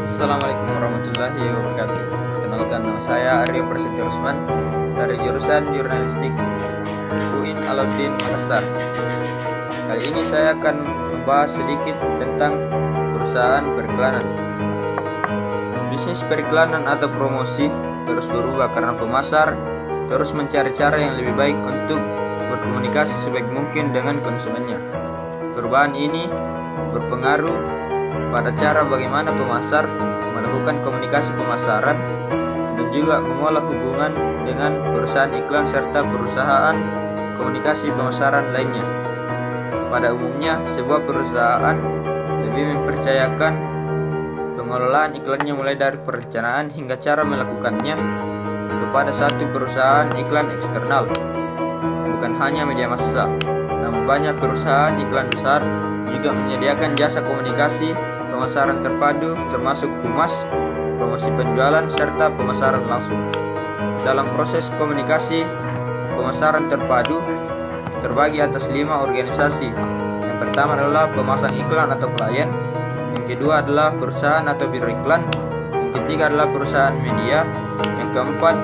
Assalamualaikum warahmatullahi wabarakatuh. Perkenalkan, nama saya Aryo Prasetyo Rusman dari jurusan Jurnalistik UIN Alauddin Makassar. Kali ini saya akan membahas sedikit tentang perusahaan periklanan. Bisnis periklanan atau promosi terus berubah karena pemasar terus mencari cara yang lebih baik untuk berkomunikasi sebaik mungkin dengan konsumennya. Perubahan ini berpengaruh pada cara bagaimana pemasar melakukan komunikasi pemasaran dan juga mengolah hubungan dengan perusahaan iklan serta perusahaan komunikasi pemasaran lainnya. Pada umumnya, sebuah perusahaan lebih mempercayakan pengelolaan iklannya mulai dari perencanaan hingga cara melakukannya kepada satu perusahaan iklan eksternal, bukan hanya media massa. Namun banyak perusahaan iklan besar juga menyediakan jasa komunikasi pemasaran terpadu termasuk humas, promosi penjualan, serta pemasaran langsung. Dalam proses komunikasi pemasaran terpadu terbagi atas 5 organisasi. Yang pertama adalah pemasang iklan atau klien, yang kedua adalah perusahaan atau biro iklan, yang ketiga adalah perusahaan media, yang keempat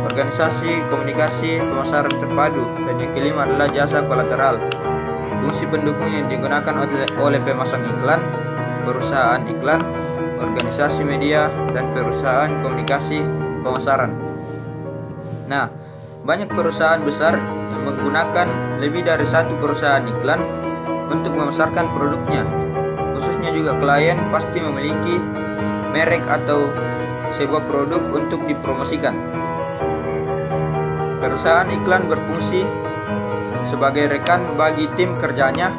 organisasi komunikasi pemasaran terpadu, dan yang kelima adalah jasa kolateral. Fungsi pendukung yang digunakan oleh pemasang iklan, perusahaan iklan, organisasi media, dan perusahaan komunikasi pemasaran. Nah, banyak perusahaan besar yang menggunakan lebih dari satu perusahaan iklan untuk memasarkan produknya. Khususnya juga klien pasti memiliki merek atau sebuah produk untuk dipromosikan. Perusahaan iklan berfungsi sebagai rekan bagi tim kerjanya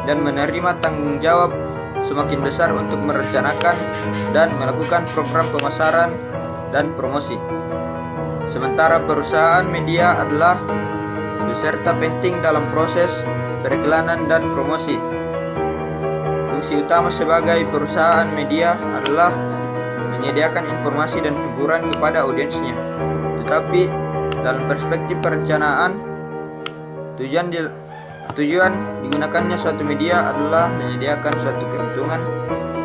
dan menerima tanggung jawab semakin besar untuk merencanakan dan melakukan program pemasaran dan promosi. Sementara perusahaan media adalah peserta penting dalam proses periklanan dan promosi. Fungsi utama sebagai perusahaan media adalah menyediakan informasi dan hiburan kepada audiensnya. Tetapi dalam perspektif perencanaan, tujuan digunakannya suatu media adalah menyediakan suatu keuntungan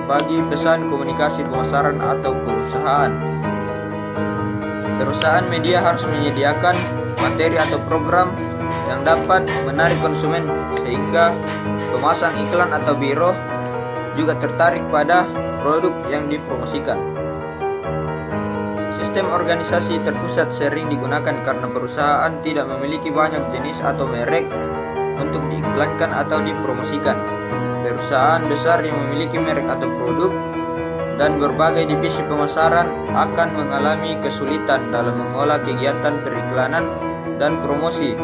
bagi pesan komunikasi pemasaran atau perusahaan. Perusahaan media harus menyediakan materi atau program yang dapat menarik konsumen sehingga pemasang iklan atau biro juga tertarik pada produk yang dipromosikan. Sistem organisasi terpusat sering digunakan karena perusahaan tidak memiliki banyak jenis atau merek untuk diiklankan atau dipromosikan. Perusahaan besar yang memiliki merek atau produk dan berbagai divisi pemasaran akan mengalami kesulitan dalam mengolah kegiatan periklanan dan promosi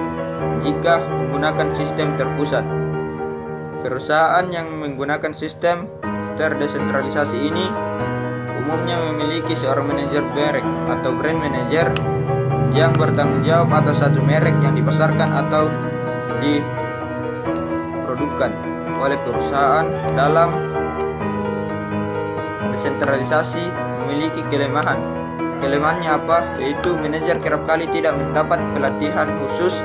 jika menggunakan sistem terpusat. Perusahaan yang menggunakan sistem terdesentralisasi ini umumnya memiliki seorang manajer merek atau brand manager yang bertanggung jawab atas satu merek yang dipasarkan atau diprodukkan oleh perusahaan. Dalam desentralisasi memiliki kelemahan. Kelemahannya apa? Yaitu manajer kerap kali tidak mendapat pelatihan khusus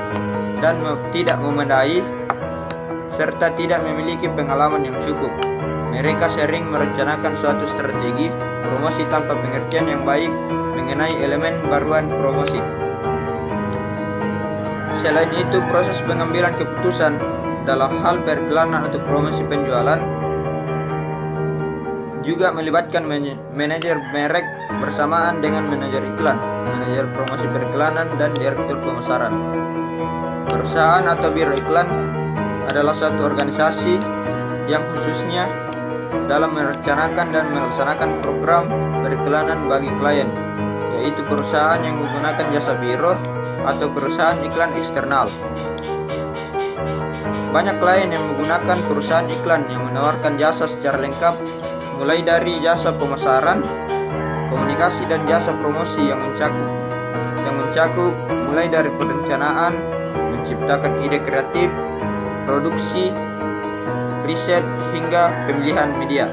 dan tidak memadai serta tidak memiliki pengalaman yang cukup. Mereka sering merencanakan suatu strategi promosi tanpa pengertian yang baik mengenai elemen baruan promosi. Selain itu, proses pengambilan keputusan dalam hal periklanan atau promosi penjualan juga melibatkan manajer merek bersamaan dengan manajer iklan, manajer promosi periklanan, dan direktur pemasaran. Perusahaan atau biro iklan adalah suatu organisasi yang khususnya dalam merencanakan dan melaksanakan program periklanan bagi klien, yaitu perusahaan yang menggunakan jasa biro atau perusahaan iklan eksternal. Banyak klien yang menggunakan perusahaan iklan yang menawarkan jasa secara lengkap, mulai dari jasa pemasaran, komunikasi, dan jasa promosi yang mencakup mulai dari perencanaan, menciptakan ide kreatif, produksi, riset, hingga pemilihan media.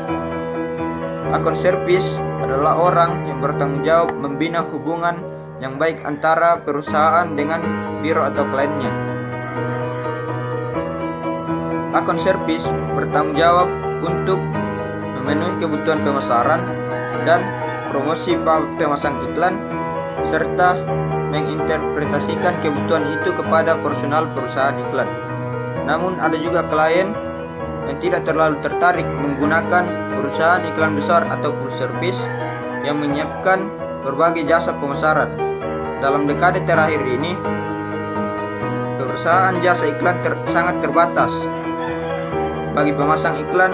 Akun servis adalah orang yang bertanggung jawab membina hubungan yang baik antara perusahaan dengan biro atau kliennya. Akun servis bertanggung jawab untuk memenuhi kebutuhan pemasaran, dan promosi pemasang iklan, serta menginterpretasikan kebutuhan itu kepada personal perusahaan iklan. Namun ada juga klien yang tidak terlalu tertarik menggunakan perusahaan iklan besar atau full service yang menyiapkan berbagai jasa pemasaran. Dalam dekade terakhir ini, perusahaan jasa iklan sangat terbatas bagi pemasang iklan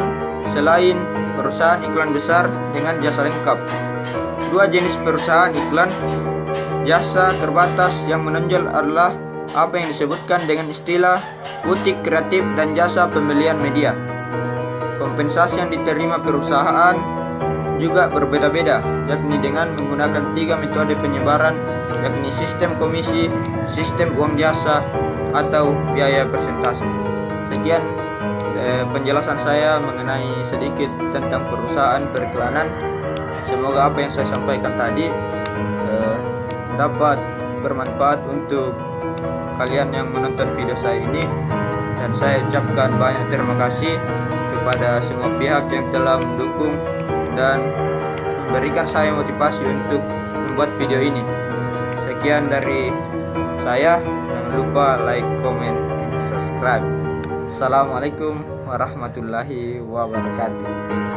selain perusahaan iklan besar dengan jasa lengkap. Dua jenis perusahaan iklan jasa terbatas yang menonjol adalah apa yang disebutkan dengan istilah butik kreatif dan jasa pembelian media. Kompensasi yang diterima perusahaan juga berbeda-beda, yakni dengan menggunakan 3 metode penyebaran, yakni sistem komisi, sistem uang jasa, atau biaya persentase. Sekian penjelasan saya mengenai sedikit tentang perusahaan periklanan. Semoga apa yang saya sampaikan tadi dapat bermanfaat untuk kalian yang menonton video saya ini, dan saya ucapkan banyak terima kasih kepada semua pihak yang telah mendukung dan memberikan saya motivasi untuk membuat video ini. Sekian dari saya, jangan lupa like, comment, and subscribe. Assalamualaikum warahmatullahi wabarakatuh.